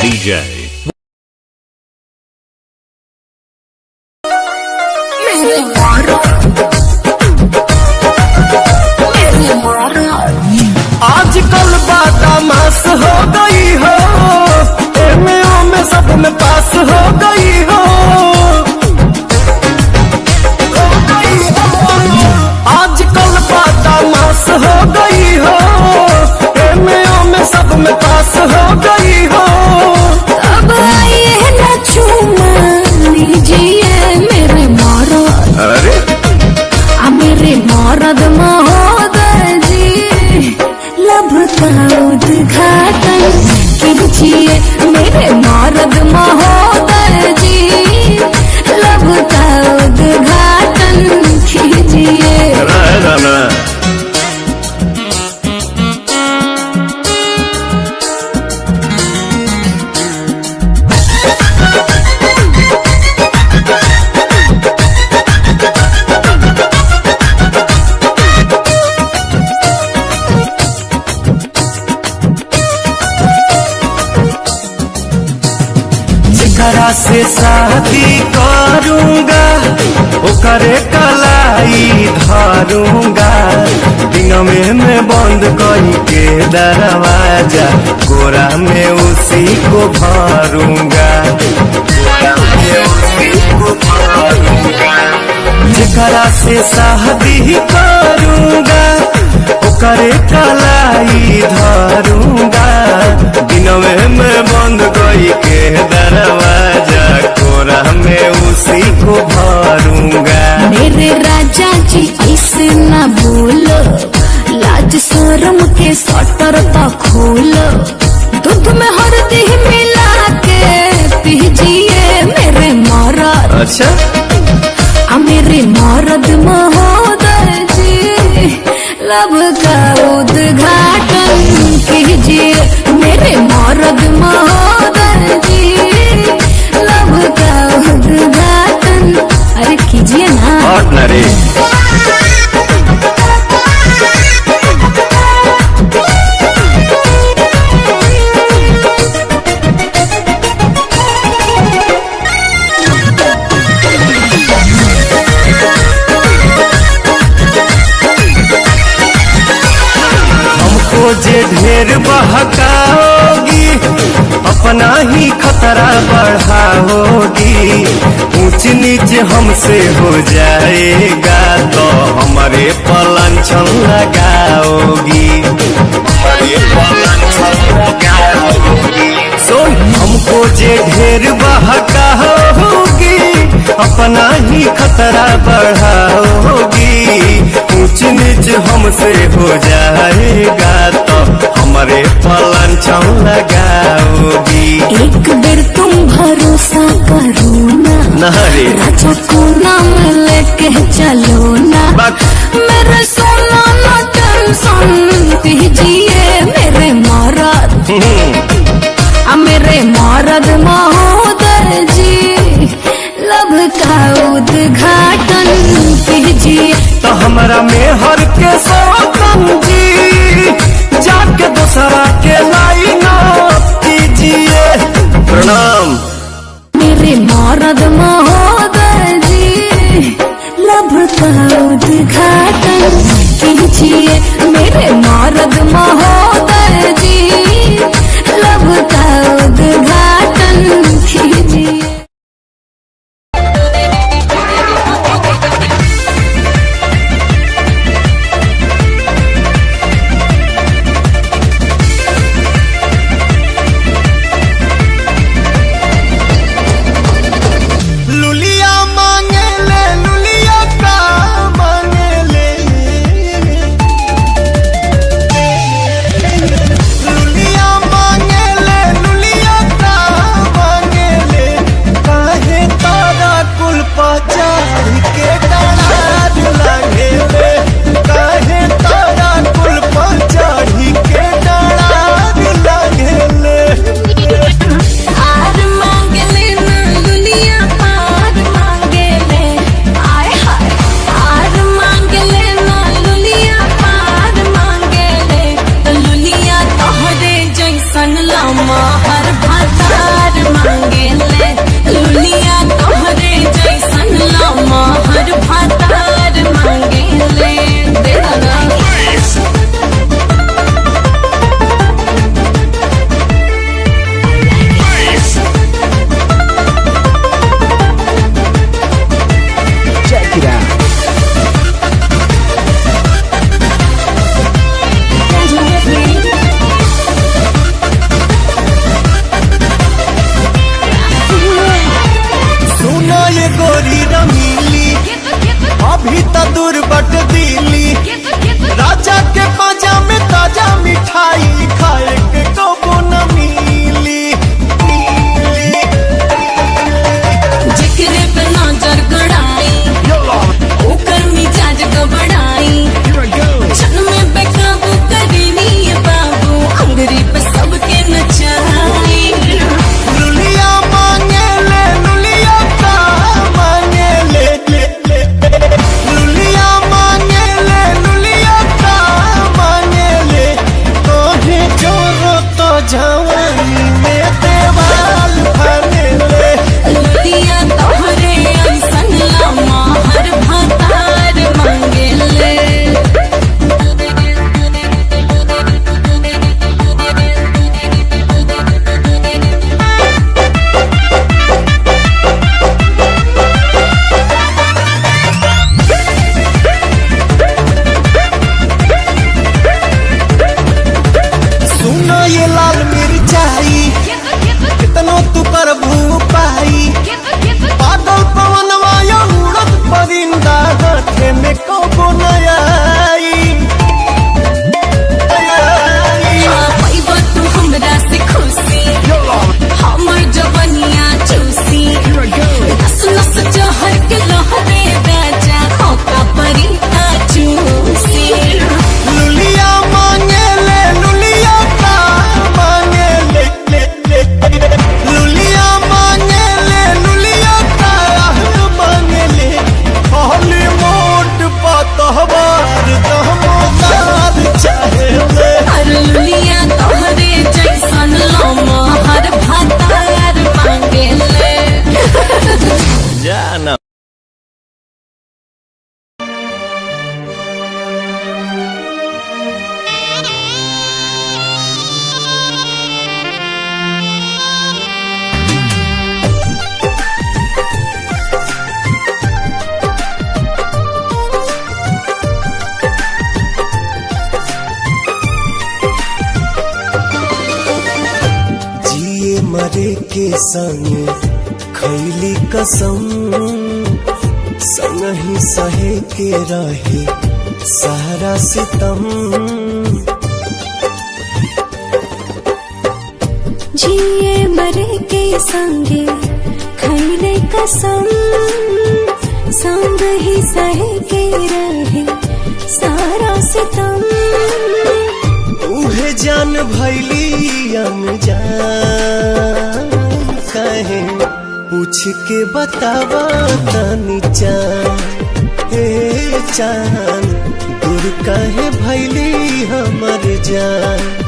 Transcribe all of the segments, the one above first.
DJ. आजकल बदमाश हो गई हो, एमओ में सब में पास हो गई हो। आजकल बदमाश हो गई हो, एमओ में सब में पास हो गई हो। अब आइए ना चूमा लीजिए मेरे मरद, अरे मेरे मरद महोदय जी, लब का उद्घाटन कीजिए मेरे मरद महोदय जी, लब का उद्घाटन कीजिए। जेकरा से शादी करूंगा ओकरे कलाई धरूंगा, दिन में बंद करके दरवाजा कोरा में उसी को भरूंगा, कोरा में उसी को भरूंगा। जेकरा से शादी करूंगा ओकरे कलाई धरूंगा, दिन में बंद करके दरवाजा कोरा में उसी को भरूंगा। मेरे राजा जी ऐसे न बोलो, लाज शर्म के सटर तो खोलो, दूध में हल्दी मिला के पीजिए मेरे मरद। अच्छा मेरे मरद महोदय जी, लब का उद्घाटन कीजिए मेरे मरद महोदय जी, लब का उद्घाटन अरे कीजिए ना। और न रे जे ढेर बहकाओगी अपना ही खतरा बढ़ाओगी, ऊंच नीच हमसे हो जाएगा तो हमारे पलंछन लगाओगी, हमारे पलंछन लगाओगी। सुन हमको जे ढेर बहकाओगी अपना ही खतरा बढ़ाओगी, ऊंच नीच हमसे हो जाएगा तो हमारे पलंछन लगाओगी। एक बेर तुम भरोसा करो ना, राजा को नाम लेके चलो ना, मेरे सोना ना टेंशन कीजिए मेरे मरद, मेरे मरद महोदय जी, लब का उद्घाटन कीजिए। तो हमारा मेहर के सौतन जी जाके दूसरा के लाइन कीजिए। प्रणाम मेरे मरद महोदय जी, लब का उद्घाटन कीजिए मेरे मरद महोदय जी, लब का उद्घाटन कीजिए। के संगे खैली कसम संगही सहे के रहे सारा सितम। जिए मरे के संगे खैले कसम संग ही सहे के रहे सारा सितम। उहे जान भैली अनजान कहे पूछ के बतावा तनी चान। हे चान दूर कहे भैली हमर जान।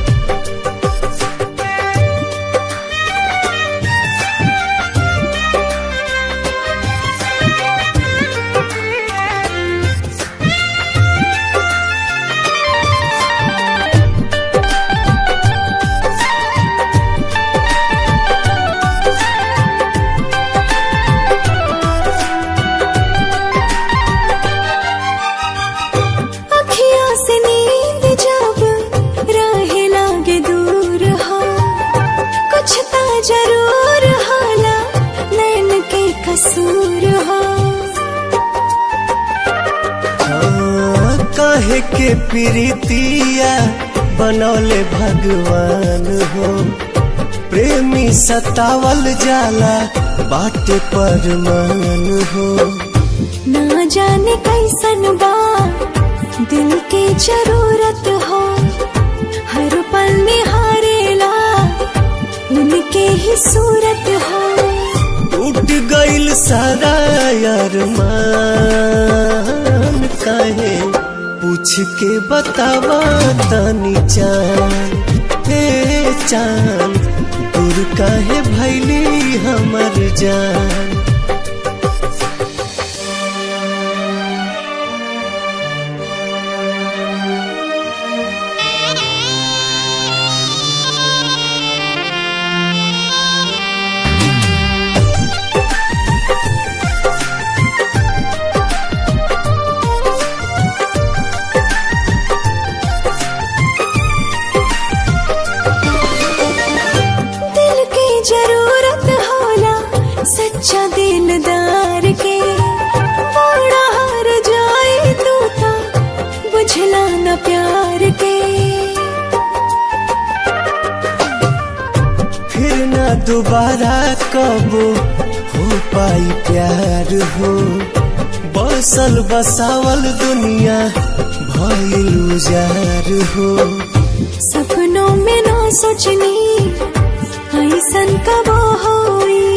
जरूर होला नैन के कसूर हो। काहे के प्रीतिया बनौले भगवान हो। प्रेमी सतावल जाला बाटे परमान हो। ना जाने कैसन बा दिल के जरूरत हो। हर पल निहारेला उनके ही सूरत हो। टूट गइल सारा अरमान काहे पूछ के बतावा तनी चान। हे चान दूर काहे भैली हमर जान। जरूरत होला सच्चा दिलदार के। बड़ा हार जाए तू ता बुझला न प्यार के। फिर ना दोबारा कबो हो पाई प्यार हो। बसल बसावल दुनिया भइल उजार हो। सपनों में ना सोचनी ऐसन कब होई।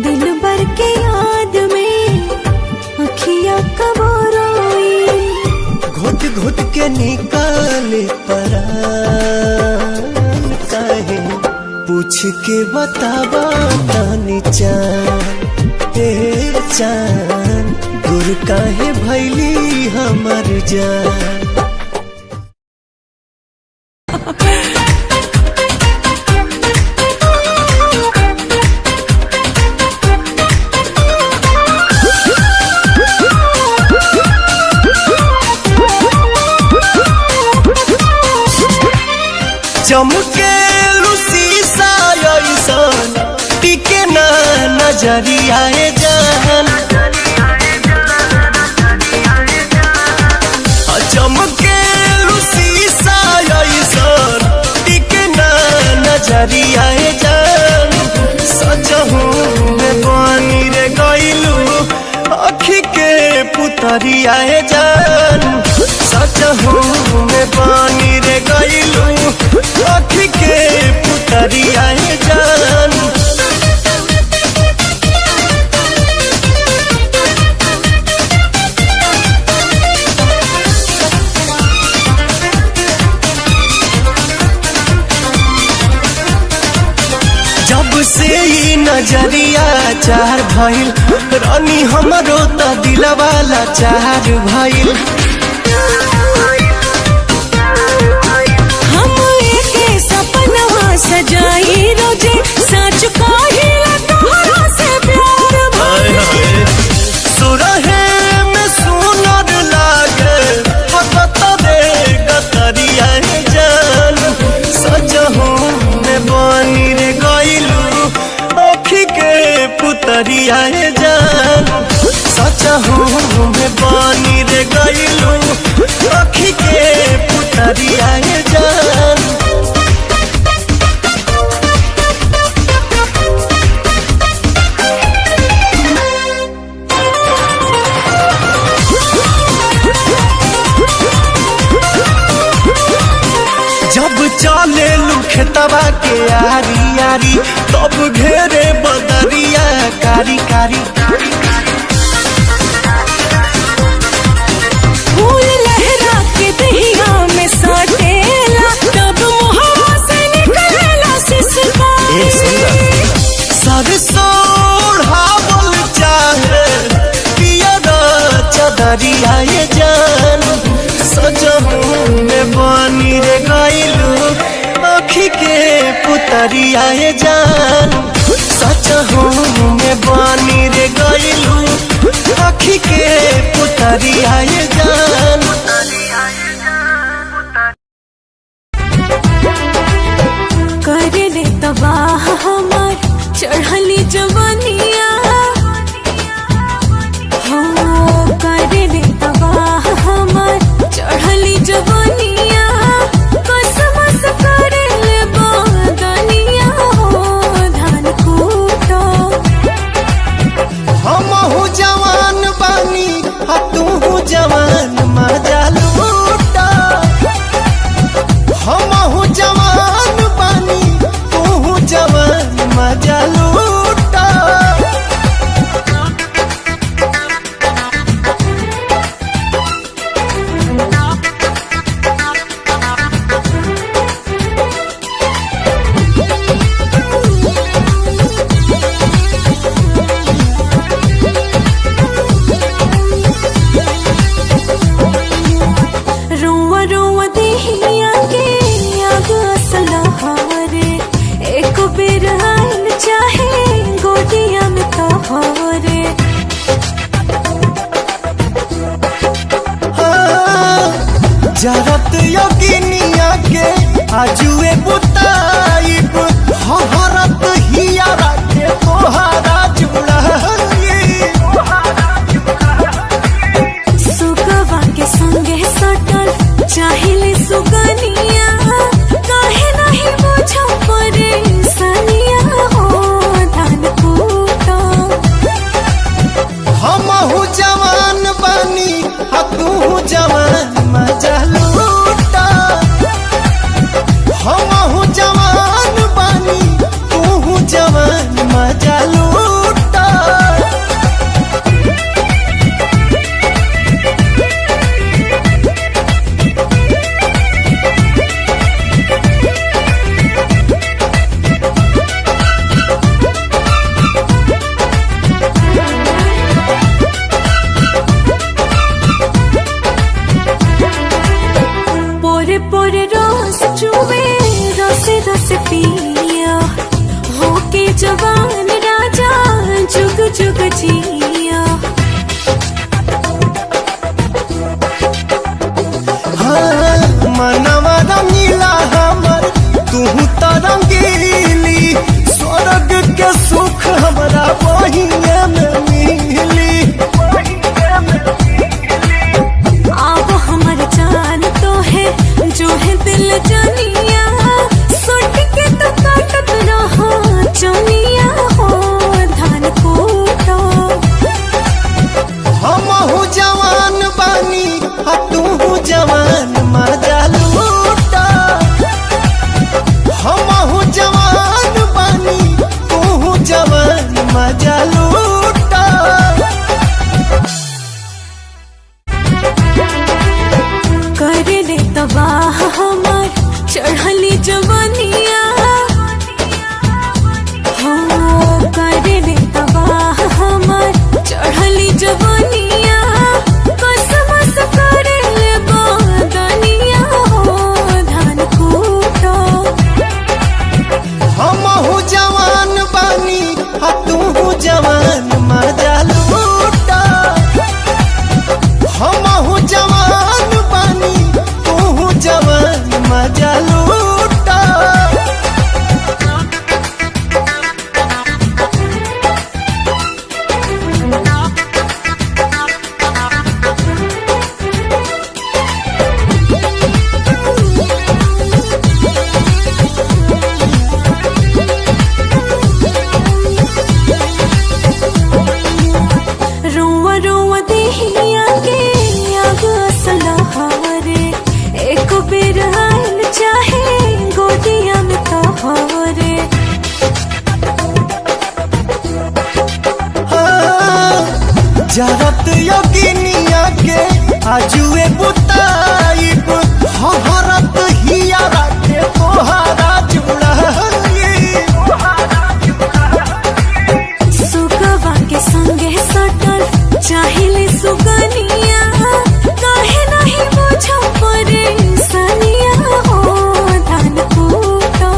दिल भर के याद में अखियां कब रोई। घुट घुट के निकाले परान काहे पूछ के बतावा तनी चान। हे चान दूर काहे भैली हमर जान। चमके शीशा ऐसन टिके ना नजरिया जान। चमके शीशा ऐसन टिके ना नजरिया जान। सजहू में पानी रे गइलू अखी के पुतरिया जान। सजहू में पानी रे गइलू अखी के पुतरिया जान। जब से ई नजरिया चार भइल रानी हमरो त दिलवाला चार भइल। सजाई रोजे सच कहिला तोहरा से प्यार भइल। सुरहे में सुनर लागे हकत रे गतरिया जान। सजहू में बनी रे गइलू पुतरिया जान सचा हूँ में बानी रे गईलू अखी के पुतरिया जान। जब चले खेतवा के आरी आरी तब घेरे बदरिया कारी कारी। फूल लहरा के दहिया में सटेला तब मुहवा से निकलेला सिसकारी। सरसों ओढ़ावल चाहे पियर चदरिया जान सजहू में बानी रे गईलू अखी के पुतरिया जान सजहू में बानी रे गईलू अखी के पुतरिया जान। करे ले तबाह हमार चढ़ली जवानिया हो करे ले तबाह हमार चढ़ली जवानिया कसमस करे ले बदनिया हो धान कूटो। हमहू जवान बानी तू जवान मजा लूटा। हमहू जवान बानी तू जवान मजा लूटा। रोवा रोवा देहिया के आग असलहारे एक बेर आइल चाहे गोदिया में तोहरे। जरत योगिनिया के आजुए बुताइब हरत हियारा के तोहारा जुड़ाई। सुगवा के संगे सटल चाहिले सुगनिया काहे नहीं बुझो परे सनिया हो धान कूटो। हमहू जवान बानी तू जवान मजा लूटा। हमहू जवान बानी तू जवान मजा लूटा। पोरे पोरे रस चुवे रसे रस पिया होके जवान राजा जुग जुग जिया। हाँ, मनवा रंगीला हमर तू तो रंगीली स्वर्ग के सुख हमरा बहिए में मिली। आप हमर जान तो है जो है दिल जानिया सुट के तो काटत रहो चनिया हो धान कूटो। हमहू जवान बानी तू जवान मजा लूटा। हमहू जवान बानी आजुए बुताइब हरत हियारा के तोहरा जुड़ाई। सुगवा के संगे सटल चाहिले सुगनिया, काहे नहीं बुझो परेशानिया हो धान कूटा।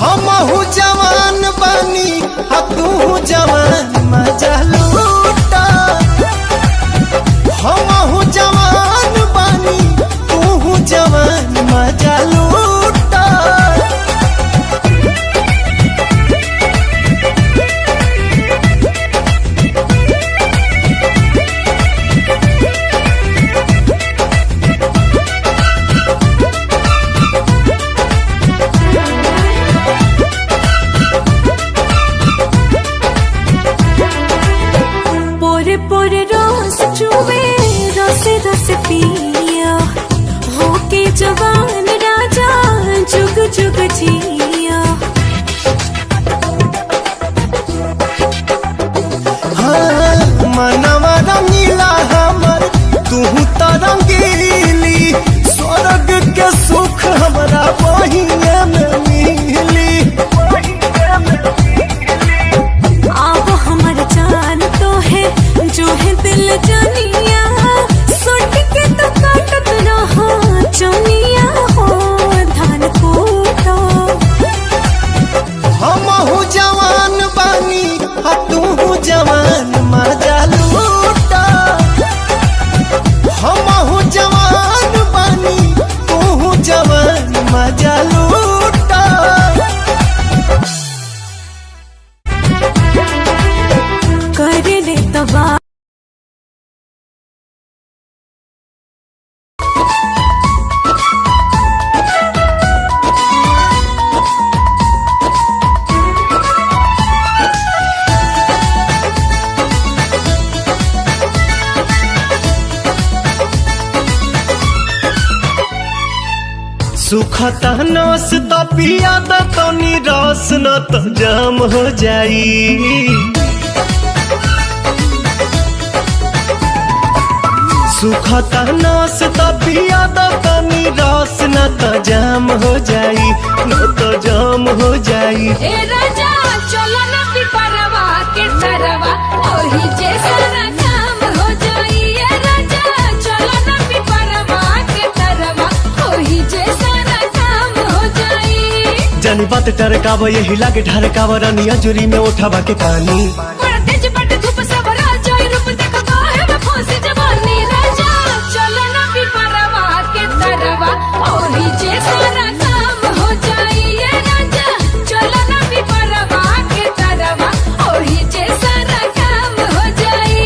हमहू जवान बानी आ तू जवान मजा लूटा। हमहू जवान बानी तू जवान मजा लूटा। पोरे पोरे रोज चुवे रसे रस पिया, होके जवान राजा जुग जुग जिया। हाँ, मनवा रंगीला हमर तू तो रंगीली। स्वर्ग के सुख हमरा बहिए में मिली। आप हमर जान तो है जो है दिल जानिया, सुट के तो काटत रहा चनिया हो धान कूटा। हमहू जवान बानी आ तू जवान मजा लूटा। हमहू जवान बानी तू जवान मजा लूटा। कर ले तबा सुखता नस तो पिया तो निराश न तो जाम हो जाई। सुखता नस तो पिया तो निराश न तो जाम हो जाई। न तो जाम हो जाई। ए राजा चलो ना पिपरवा के तरवा, ओही जे सारा काम हो जाई। ए राजा चलो ना पिपरवा के तरवा, ओही जे सारा काम हो जाई। जानी बात टरकाव यही लागे ढरकाव रानिया जुरी में उठावा के पानी। बड़ा तेज बट धूप सब राजा रूप देखो काहे में फंसी जवानी। राजा चलो ना पिपरवा के तरवा, ओही जे सारा काम हो जाई। ए राजा चलो ना पिपरवा के तरवा, ओही जे सारा काम हो जाई।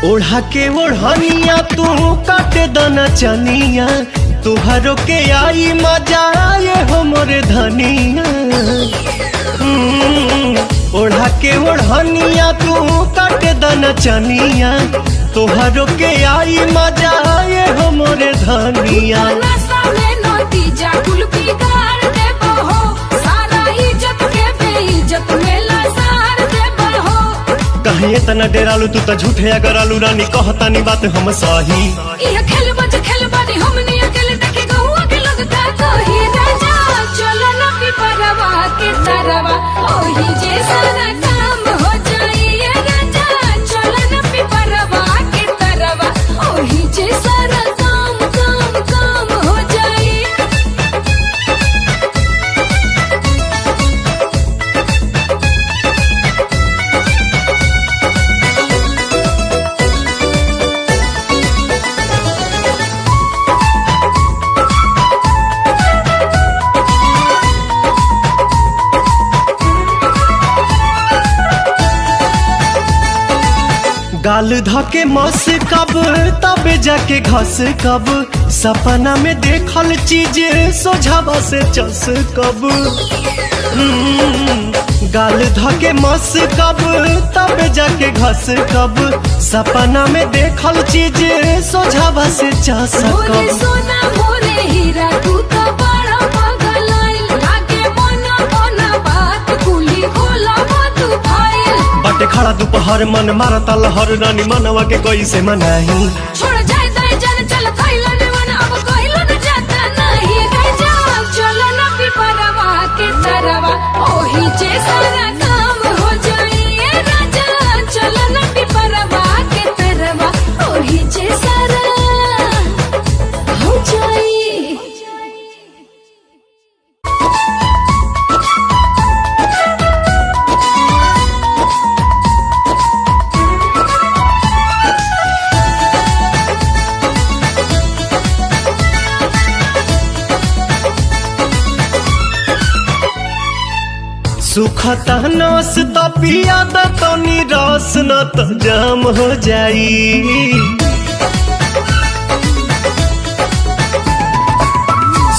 ओढ़ा के ओढ़निया तू काटे दाना चनिया। तुहरो के आई मजा आए हो मोरे धनिया। ओढ़ा के ओढ़निया तू काटे दाना चनिया। तुहरो के आई मजा आए हो मोरे धनिया। नशा में नतीजा कुल बिगाड़ देबो हो, सारा इज्जत के बेइज्जत में लसार देबो हो। कहे तना डेरालू तू तो झूठे अगर आलू रानी कहतानी बात हम सही। यह खेल बानी हमनी अकेले देखे गहुआ के लगता कही। राजा चलो ना पिपरवा के तरवा, ओही जे सारा काम हो जाई। ए राजा चलो ना पिपरवा के तरवा, ओही जे सारा काम काम काम हो जाई। गाल धके मस कब तब जाके घस कब सपना में देखल चीज सोझावा से चस कब गाल धके मस कब तब जाके घस कब सपना में देखल चीज सोझावा से चस मोरे कब सोना मोरे हीरा तू तो बड़ा पागल आइल लागे मोना मोना बात कुली खोला तू फाइल बटे खड़ा दोपहर मन मारता लहर रानी मनवा के कोई से मनाही छोड़ जाए दाए जान चल खइलो ने मन अब कइलो न जाता नहीं कह जा चलो न पिपरवा के तरवा ओही जे सारा काम हो जाई ए राजा चलो न पिपरवा के तरवा ओही जे सारा हो जाई। सुखता नस त पिया द तनी रस न त जाम हो जाई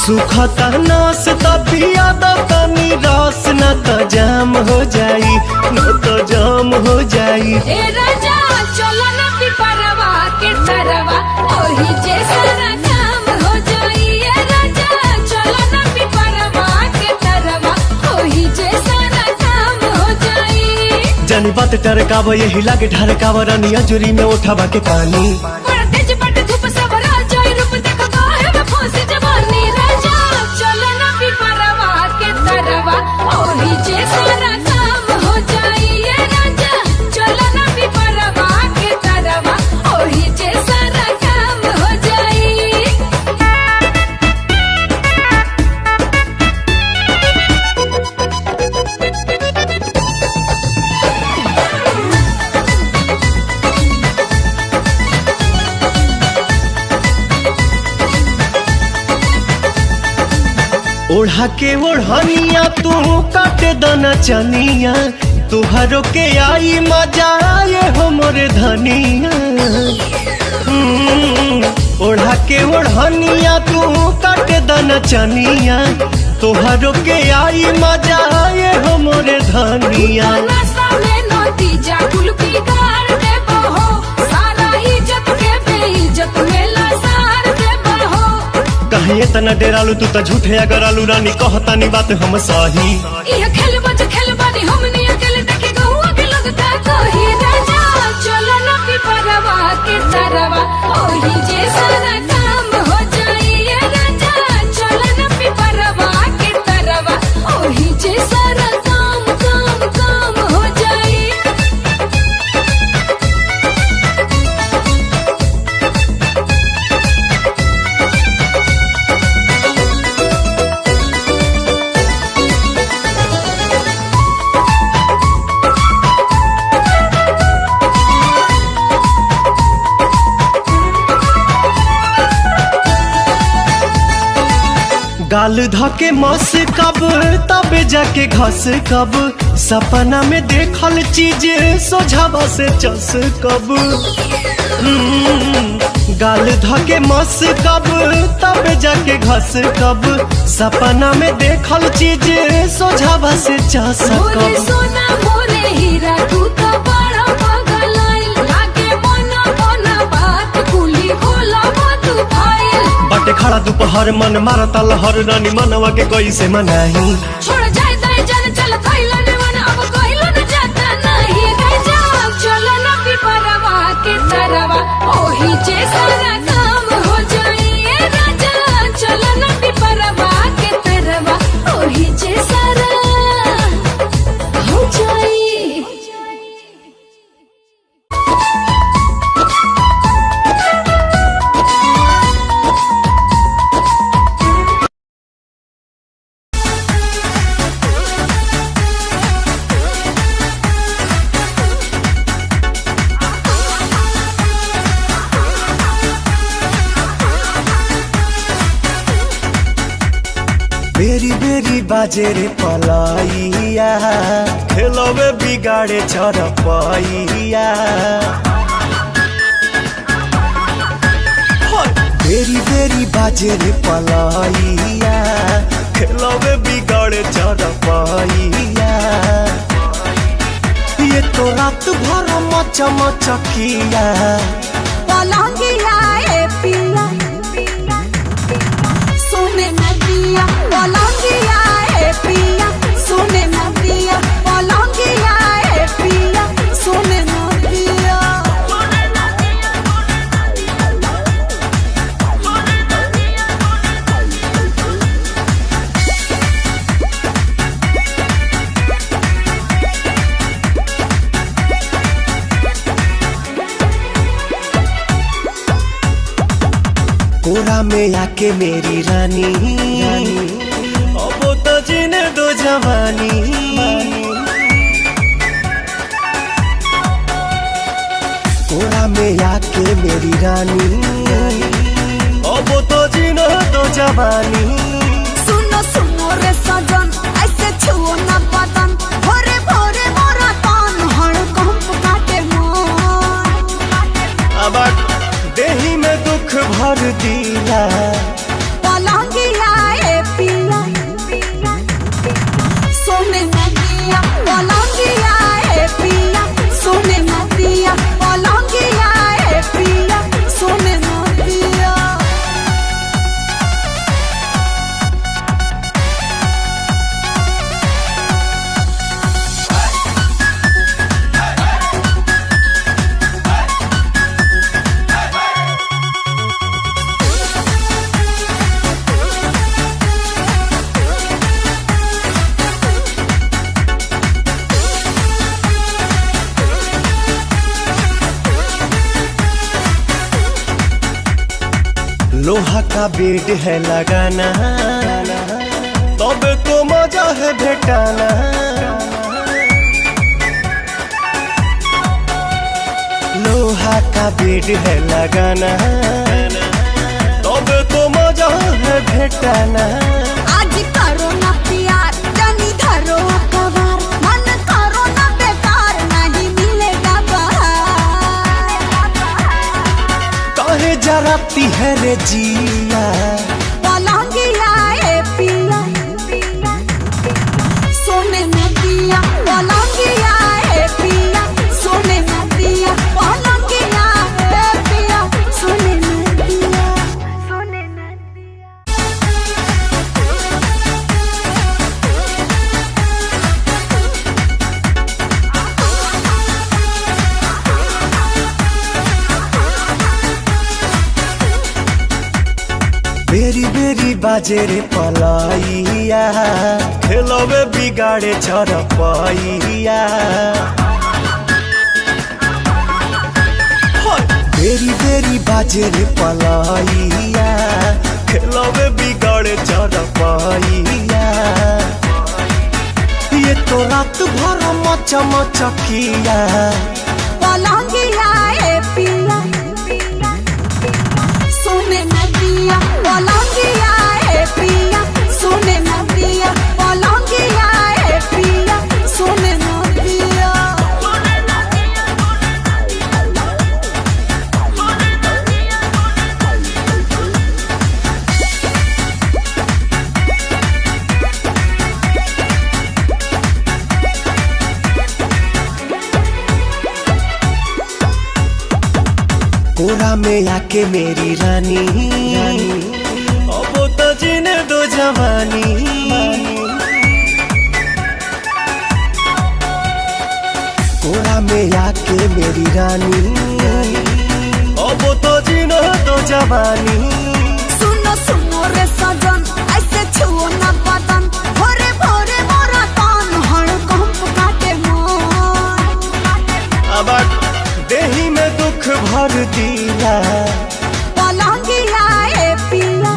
सुखता नस त पिया द तनी रस न त जाम हो जाई न त जाम हो जाई ए राजा चलो न पिपरवा के तरवा ओही जे सारा काम हो जाई ए राजा चलो न पिपरवा के तरवा ओही जे सारा काम हो जाई। जानी बात टरकाव यही लागे ढरकाव रानी अजुरी में उठावा के पानी बड़ा तेज बट धूप सब राजा रूप देख गाहे में फंसी जवानी राजा चलो न पिपरवा के तरवा ओही जे सारा काम हो जाई ए राजा चलो न पिपरवा के तरवा ओही जे सारा काम हो जाई। ओढ़ा के ओढ़निया तू काटे दना चनिया तुहरो के आई मजा आए हो मोरे धनिया ओढ़ा के ओढ़निया तू काटे दना चनिया तुहरो के आई मजा आए हो मोरे धनिया नशा में नतीजा कुल बिगाड़ दे बहो सारा इज्जत के बेइज्जत में लसार दे बहो कहीं इतना डेरालू तू तो झूठे अगर आलू रानी कहतानी बात हम सही ये खेल बानी हमनी अकेले देखे गहुआ के लगता कही राजा चलो न पिपरवा के तरवा ओही जे सारा काम हो जाई ए राजा चलो न पिपरवा के तरवा ओही जे सारा काम काम काम हो जाई। गाल धके मस कब तब जाके घस कब सपना में देखल चीज सोझावा से चस कब गाल धके मस कब तब जाके घस कब सपना में देखल चीज सोझावा से चस मोरे कब सोना मोरे हीरा तू तो बड़ा पागल आइल लागे मोना मोना बात कुली खोला तू फाइल बटे खड़ा दोपहर मन मारता लहर रानी मनवा के कोई से मनाही छोड़ जाए दाए जान चल खइलो ने मन अब कइलो न जाता नहीं कह जा चलो न पिपरवा के तरवा ओही जे सारा काम हो जाई ए राजा चलो न पिपरवा के तरवा ओही जे सारा हो जाई। बेरी बेरी बाजे रे पलाइया खेलवे बिगाड़े चरपैया बेरी बेरी बाजे रे पलाइया, खेलवे बिगाड़े चरपाइया। ये तो रात भर मचा मचकिया, पलंगिया ए पिया सोने न दिया, पलंगिया ए पिया सोने न दिया, पलंगिया ए पिया सोने न दिया। कोरा में आके मेरी रानी, अब तो जीने दो जवानी। कोरा में आके मेरी रानी, अब तो जीने दो जवानी। सुनो सुनो रे सजन, ऐसे छुओ न बदन, भोरे भोरे मोरा कान हड़कंप काटे मन। अब देही में दुख भर दिया, पलंगिया ए पिया सोने न दिया, पलंगिया ए पिया सोने न दिया, पलंगिया ए पिया सोने न दिया। लोहा का बेड है लगाना, तब तो मजा है भेटाना। लोहा का बेड है लगाना, तब तो मजा है भेटाना। आज करो ना प्यार, जानी धरो अखबार, मन करो ना बेकार, नहीं मिलेगा बाहर। काहे जराती है रे जिया, पलंगिया ए पिया सोने न दिया, पलंगिया ए पिया सोने न दिया, पलंगिया ए पिया सोने न दिया, सोने न दिया। बेरी बेरी बाजे रे पलाइया, खेलवे बिगाड़े चरपाइया। बेरी बेरी बाजे रे पलाइया, खेलवे बिगाड़े चरपाइया। ये तो रात भर मचा मचकिया, पलंगिया ए पिया सोने न दिया, पलंगिया ए पिया सोने न दिया, पलंगिया ए पिया सोने न दिया। कोरा में आके मेरी रानी, अब तो जीने दो जवानी। कोरा में आके मेरी रानी, अब तो जीने दो जवानी। सुनो सुनो रे सजन, ऐसे छुओ न बदन, भोरे भोरे मोरा कान हड़कंप काटे मन। अब देही में दुख भर दिया, पलंगिया ए पिया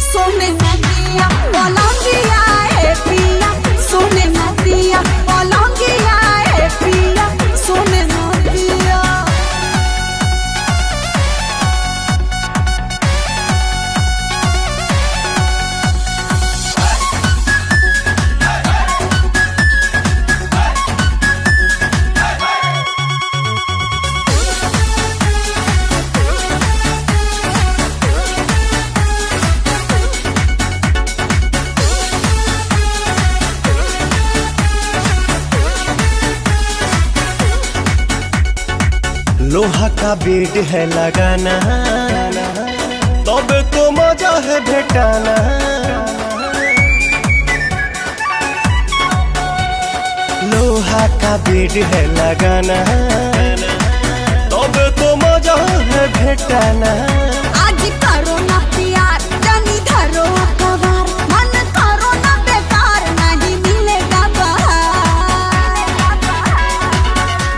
सोने न दिया, पलंगिया ए पिया सोने न दिया, पलंगिया ए पिया सोने लोहा का बेड है लगाना, तब तो मजा है भेटाना। लोहा का बेड है लगाना, तब तो मजा है भेटाना। आज करो ना प्यार जानी धरो अखबार, मन करो ना बेकार नहीं मिलेगा बाहर।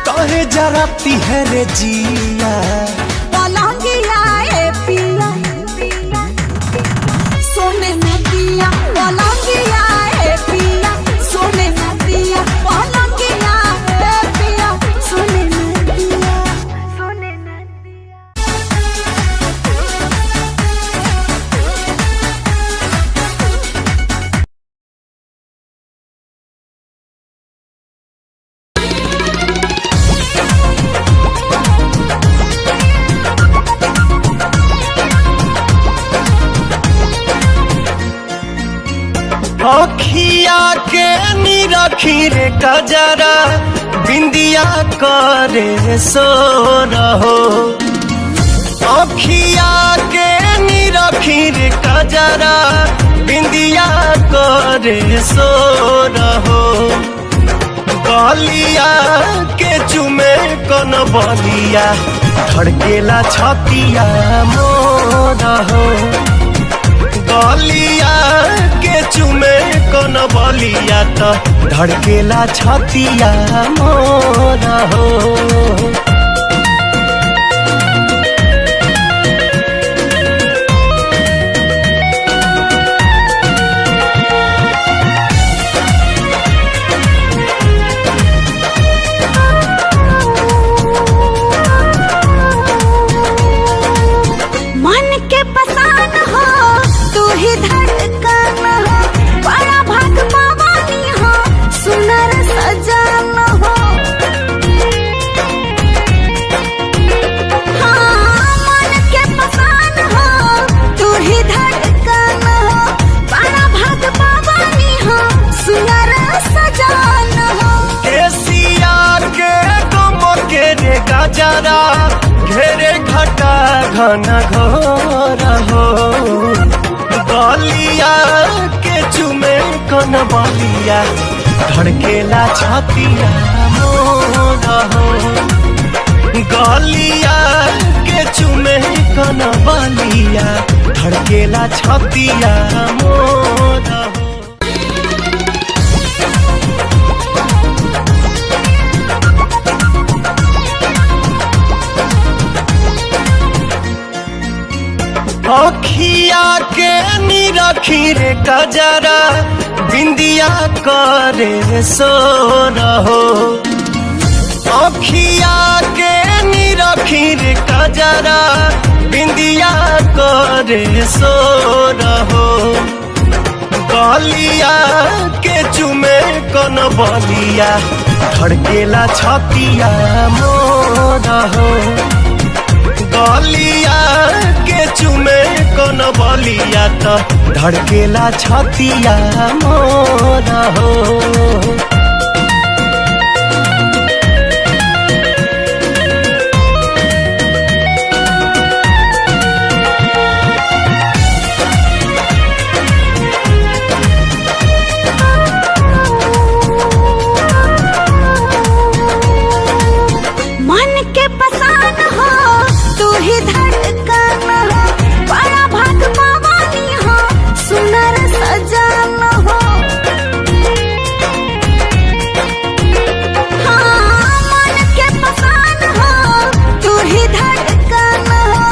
काहे जराती है रे जिया, पलंगिया ए पिया सोने न दिया, पलंगिया ए पिया सोने न दिया, पलंगिया ए पिया सोने न दिया, सोने न दिया। अखिया के निरखी रे कजरा, बिंदिया करे सो रहो। अखिया के निरखी रे कजरा, बिंदिया करे सो रहो। गलिया के चुमे कन बलिया, धड़केला छतिया मोर हो। गलिया के चुमे कन बलिया, तो धड़केला छतिया मोर हो। मन के पसान हो तू ही धड़कन हो, बड़ा भाग पावानी हो सुनर सजान हो। हाँ मन के पसान हो तू ही धड़कन हो, बड़ा भाग पावानी हो सुनर सजान हो। केसिया के गम के रे गजरा, घेरे घटा घन घोर हो। गलिया के चुमे कन बलिया, धड़केला छतिया मोर हो। गलिया के चुमे कन बलिया, धड़केला छतिया मोर हो। अखिया के निरखी रे कजरा, बिंदिया करे सो रहो। अखिया के निरखी रे कजरा, बिंदिया करे सो रहो। गलिया के चुमे कन बलिया, धड़केला छतिया मोर हो। गलिया के चुमे कन बलिया, तो धड़केला छतिया मोर हो। मन के पसान हो तू ही धड़कन हो, बड़ा भाग पावानी हो सुनर सजान हो। हाँ मन के पसान हो तू ही धड़कन हो,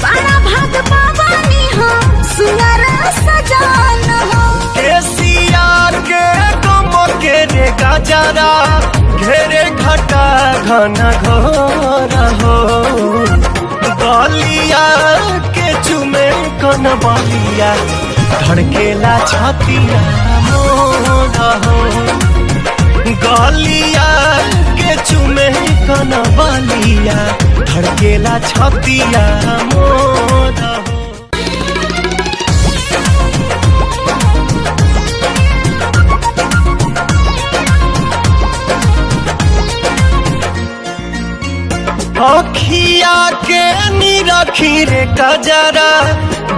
बड़ा भाग पावानी हो सुनर सजान हो। केसिया के गम के रे गजरा, घेरे घटा घन घोर हो। गलिया के चुमे कन बलिया, धड़केला छतिया मोर हो। गलिया के चुमे कन बलिया, धड़केला छतिया मोर हो। अखिया के निरखी रे कजरा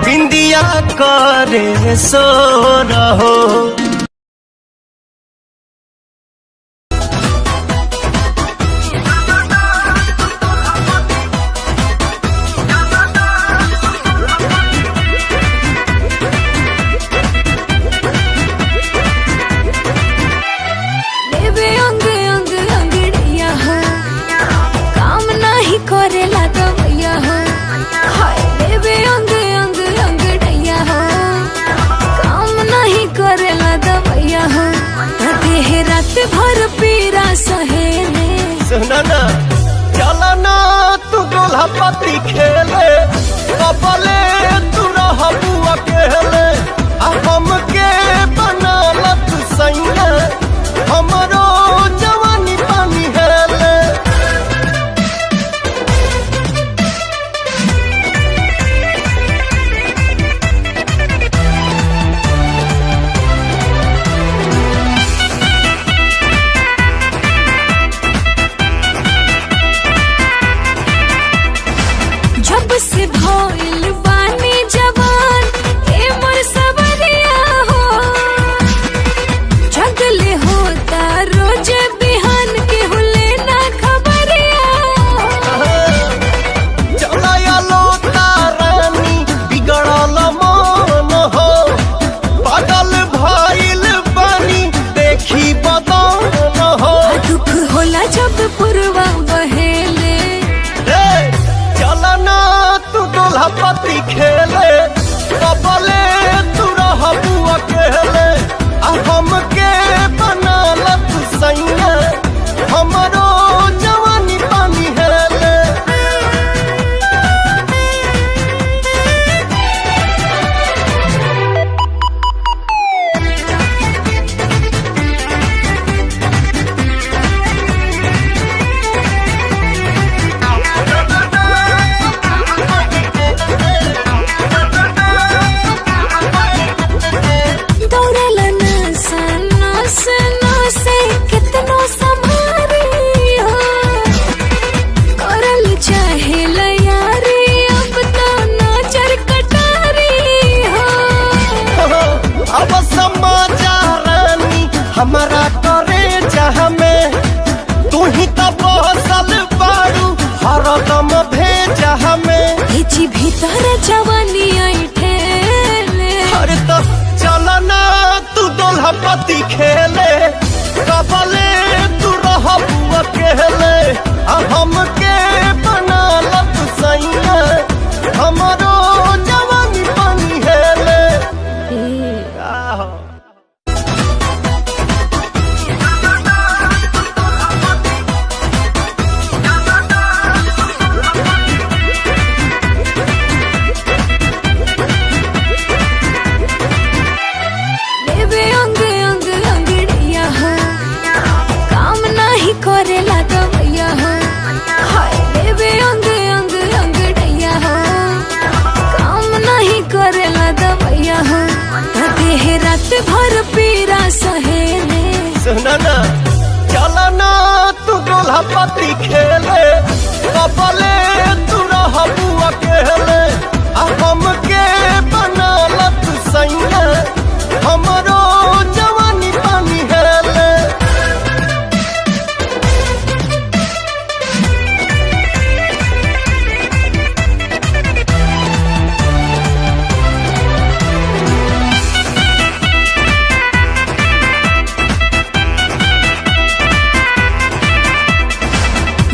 बिंदिया करे सो रहो। करेला दवैया हो, हाय लेवे अंग अंग अंग डैया हो, काम नहीं करेला दवैया हो, देह रात भर पीरा सहेले। सुना ना चला ना तू गोला पति खेले, कपले तू रह बुआ केले, हम के बना लत सैया हमरो जवानी पानी हेले। जब से भइल बानी जवान ए मोर सबरिया हो, जगले होता रोज बिहान के हुले ना खबरिया। चलाया लो तारानी बिगड़ल मन हो, पागल भइल बानी देखी बदन हो। दुख होला जब पुरवा बहेले, तू डोला पति खेले, कपले तू रह बुआ केले, हम के बना लत सैया हमरो जवानी पानी हेले। हमारा करे जहाँ में तू ही तो बसल बारू, हरदम भेजा हमें भेजी भीतर जवानी आई ठेले। अरे तो चला ना तू डोला पति खेले, कपले तू रह बुआ केले, हम के बना लत सैया हमरो जवानी पानी हेले। करेला दवैया हो, हाय लेवे अंग अंग अंग डैया हो, काम नहीं करेला दवैया हो, देह रात भर पीरा सहेले। सुना ना चला ना तू गोला पति खेले, कपले तू रह बुआ केले, हम के बना लत सैया हमरो जवानी पानी हेले।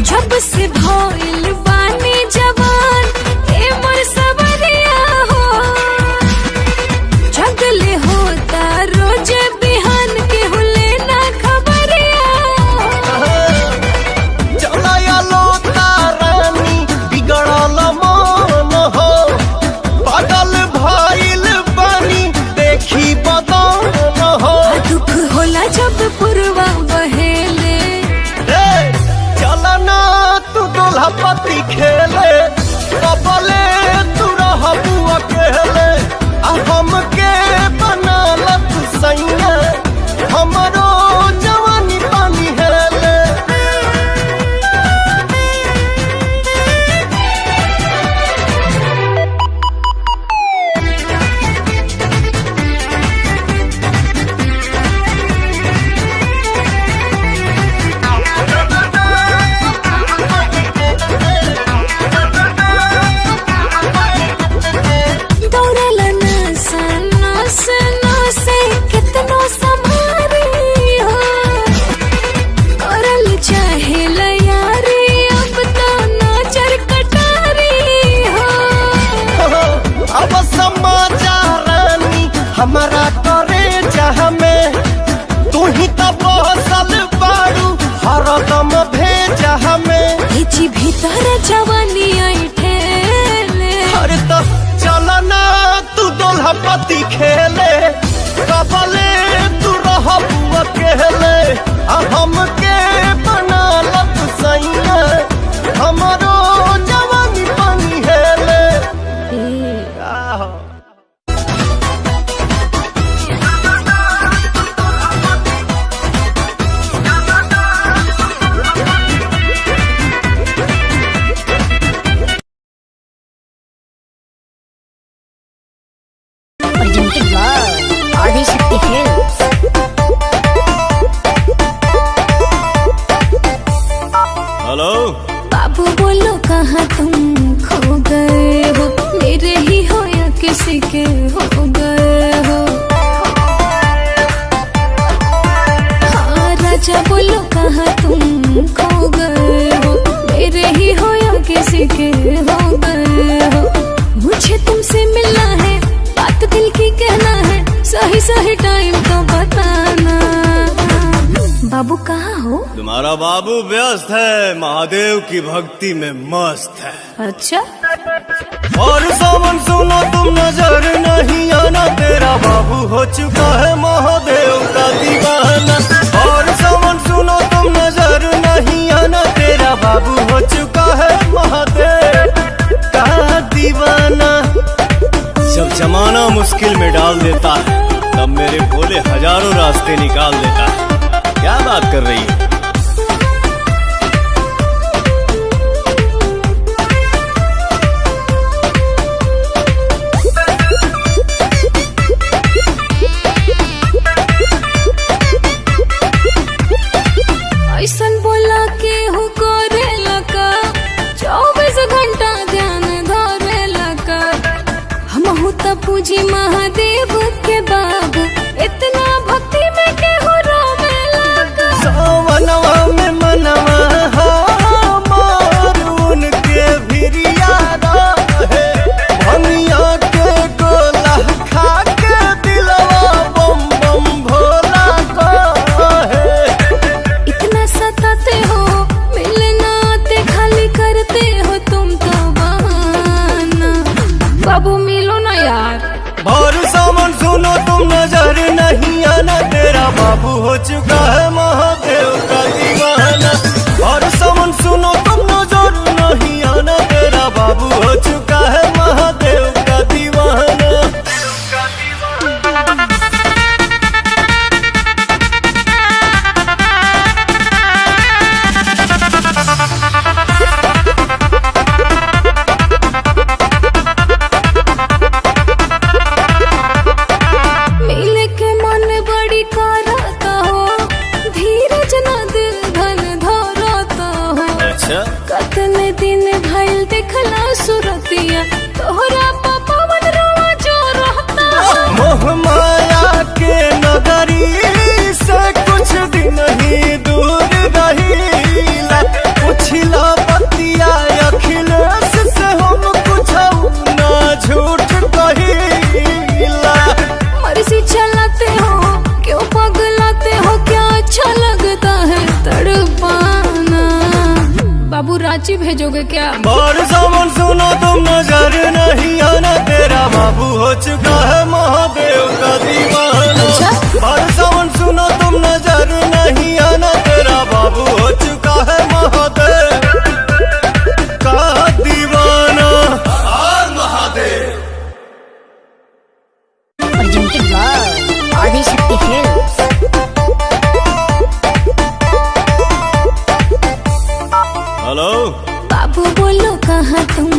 जब से भइल बानी जवान ए मोर सबरिया हो, जगले होता रोज बिहान के हुले ना खबरिया। चलाया लो तारानी बिगड़ल मन हो, पागल भइल बानी देखी बदन हो। दुख होला जब पुरवा बहेले, चला ना तू डोला पति खेले, कपले तू रह बुआ केले, हम के बना लत सैया हमरो जवानी पानी हेले। जहाँ में तू ही तो बसल बारू हरदम भेजा हमें जी भीतर जवानी आई ठेले अरे तो चलना तू दोल्हा पति खेले कबले तू रहबू अकेले हमके बना लत सैया हमरो जवानी पानी हेले presented by Adishakti Films. Hello बाबू बोलो कहाँ तुम खो गए हो मेरे ही हो या किसी के हो गए हो हाँ राजा बोलो कहाँ तुम खो गए हो मेरे ही हो या किसी के हो गए हो मुझे तुमसे मिलना है बात दिल की कहना है सही सही टाइम तो बताना बाबू कहाँ हो तुम्हारा बाबू व्यस्त है महादेव की भक्ति में मस्त है अच्छा और सावन सुनो तुम नजर नहीं आना तेरा बाबू हो चुका है महादेव का दीवाना और सावन सुनो तुम नजर नहीं आना तेरा बाबू हो चुका है महादेव का दीवाना जब जमाना मुश्किल में डाल देता है तब मेरे भोले हजारों रास्ते निकाल देता है क्या बात कर रही है ऐसन बोला के हो करे लगा 24 घंटा ध्यान धरे लगा हम हो तब पूजी महादेव के बाबू इतना भक्ति में के हो रोवे लगा सावनवा में मनवा हमार उनके भिरिया रहे भनिया के गोला खा के दिलवा बम बम भोला कहे इतना सताते हो मिलना आते खाली करते हो तुम तो बहाना बाबू मिलो ना यार और सामान सुनो तुम नजर नहीं आना तेरा बाबू हो चुका है महादेव का दीवाना और सामान सुनो तुम नजर नहीं आना तेरा बाबू हो चुका है महादेव का दीवाना मिले के मन बड़ी करता हो धीरज न दिल धन धरता हो अच्छा कतने दिन भइल देखला सुरतिया तोहरा पवन रोआ जो रहता हो मोह माया के नगरी से कुछ दिन ही दूर रहीला पुछला बतिया अखिलेश से हम कुछ ना झूठ कहीला मर्जी चलाते हो क्यों पगलाते हो क्या अच्छा लगता है तड़पाना बाबू रांची भेजोगे क्या और सामान सुनो तुम नजर नहीं आना तेरा बाबू हो चुका है महादेव का दीवाना अच्छा? और सामान सुनो तुम नजर नहीं आना तेरा बाबू हो चुका है महादेव का दीवाना और Mahadev presented by Adishakti Films. Hello बाबू बोलो कहाँ तुम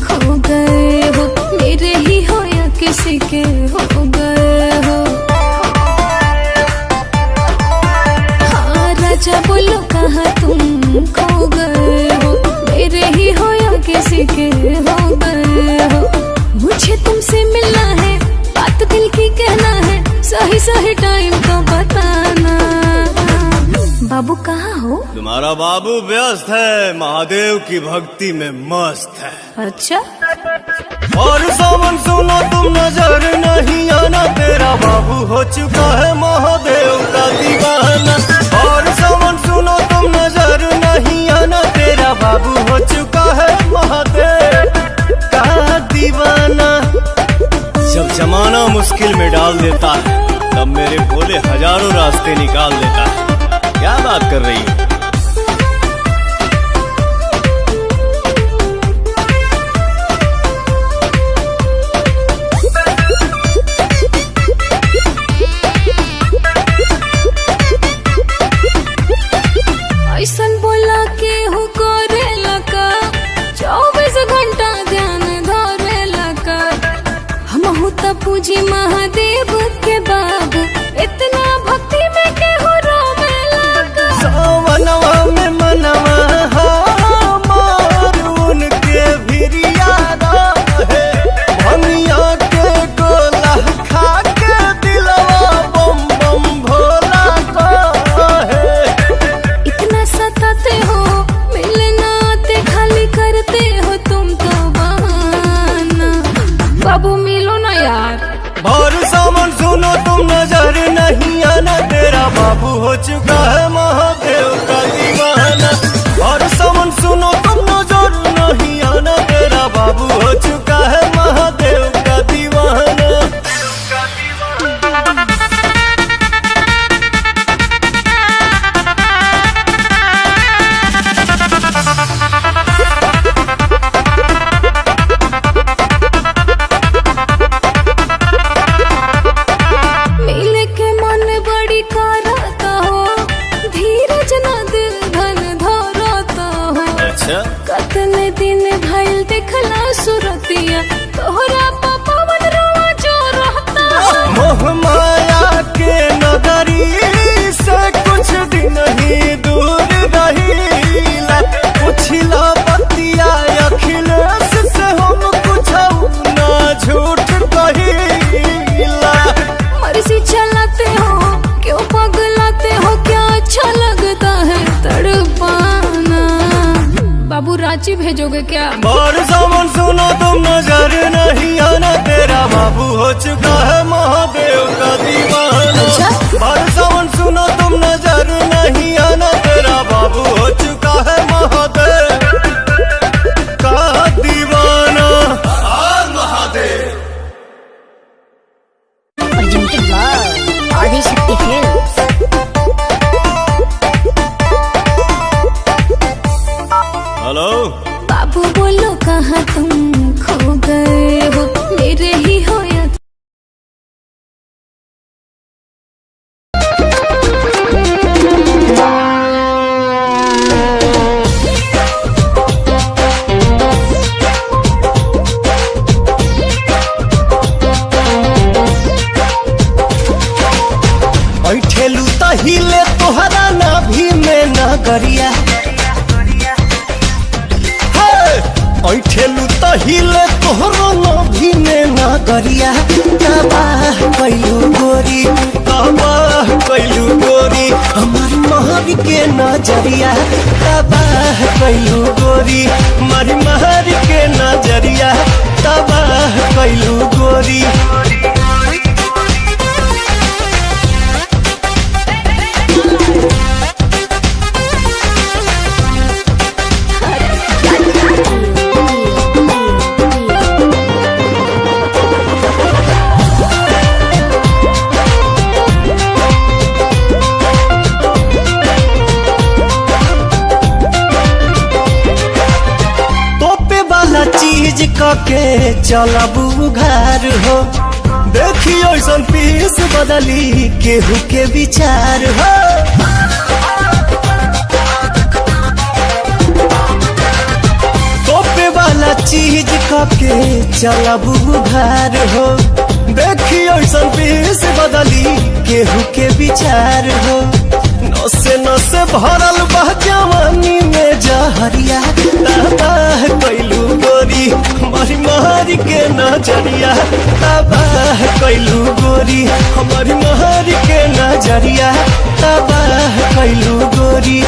खो गए हो मेरे ही हो या किसी के हो गए हो हाँ राजा बोलो कहाँ तुम खो गए हो मेरे ही हो या किसी के हो गए हो मुझे तुमसे मिलना है बात दिल की कहना है सही सही टाइम तो बताना बाबू कहाँ हो तुम्हारा बाबू व्यस्त है महादेव की भक्ति में मस्त है अच्छा और सावन सुनो तुम नजर नहीं आना, तेरा बाबू हो चुका है महादेव का दीवाना। और सावन सुनो तुम नजर नहीं आना, तेरा बाबू हो चुका है महादेव का दीवाना। जब जमाना मुश्किल में डाल देता है, तब मेरे भोले हजारों रास्ते निकाल देता है। क्या बात कर रही है? ऐसन बोला के हूँ करेला का 24 घंटा ध्यान धरेला का। हमहू त पूजी महादेव के बाबू, इतना भक्ति में के हो रोमेला का। सावनवा में मनवा हमार उनके भिरिया है, भनिया के गोला खा के दिलवा बम बम भोला का है। सताते हो मिलना आते, खाली करते हो तुम तो बहाना। बाबू मिलो ना यार। और सावन सुनो तुम नजर नहीं आना, तेरा बाबू हो चुका है महादेव का दीवाना। और सावन सुनो तुम नजर नहीं आना, तेरा बाबू हो चुका है महादेव का दीवाना। कतने दिन भइल देखला सुरतिया, तोहरा पवन रोआ जो रहता। मोह माया के नगरी से कुछ दिन ही दूर रहीला, पुछला बतिया अखिलेश से हम कुछ ना झूठ कहीला। मर्जी चलाते हो क्यों पगलाते हो, क्या अच्छा लगता है तड़पाना। बाबू रांची भेजोगे क्या? और सावन सुनो तुम नजर नहीं आना, तेरा बाबू हो चुका है महादेव का दीवाना। और सावन सुनो तुम नजर नहीं आना, तेरा बाबू हो चुका है महादेव का दीवाना। महादेव आदिशक्ति फिल्म्स। हेलो बाबू बोलो कहाँ तुम खो गए हो, मेरे ही हो या बैठेलू तहिले तोहरा नाभि में नगरिया, बैठेलू तहिले तोहरा नाभि में नगरिया। तबाह कैलू गोरी, तबाह कैलू गोरी हमार महर के नजरिया। तबाह कैलू गोरी हमार महर के नजरिया, तबाह कैलू गोरी। चीज के चलबू घर हो, देखियो ऐसा पीस बदली केहू के विचार हो। तोपे वाला चीज के चलबू घर हो, देखियो ऐसा पीस बदली केहू के विचार हो। नसे नसे भरल बा जवानी में जहरिया, तबाह कैलू गोरी हमारी महर के नजरिया। तबाह कैलू गोरी हमारी महर के नजरिया, तबाह कैलू गोरी।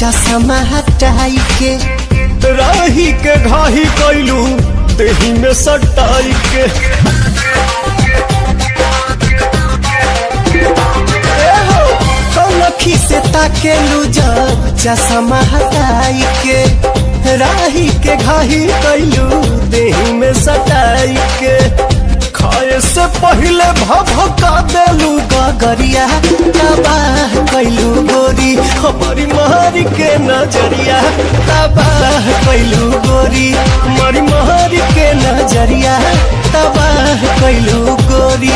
चश्मा हटाई के राही के घाही कैलू देही में सटाई के कनखी से ताकेलू जब चश्मा हटाई के राही के घाही कैलू देही में सटाई के खाए से पहले भभका देलू गगरिया तबाह कैलू गोरी हमारी मारी के नजरिया तबाह कैलू गोरी हमारी मारी के नजरिया तबाह कैलू गोरी।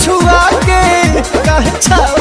छुआ के कहे छाव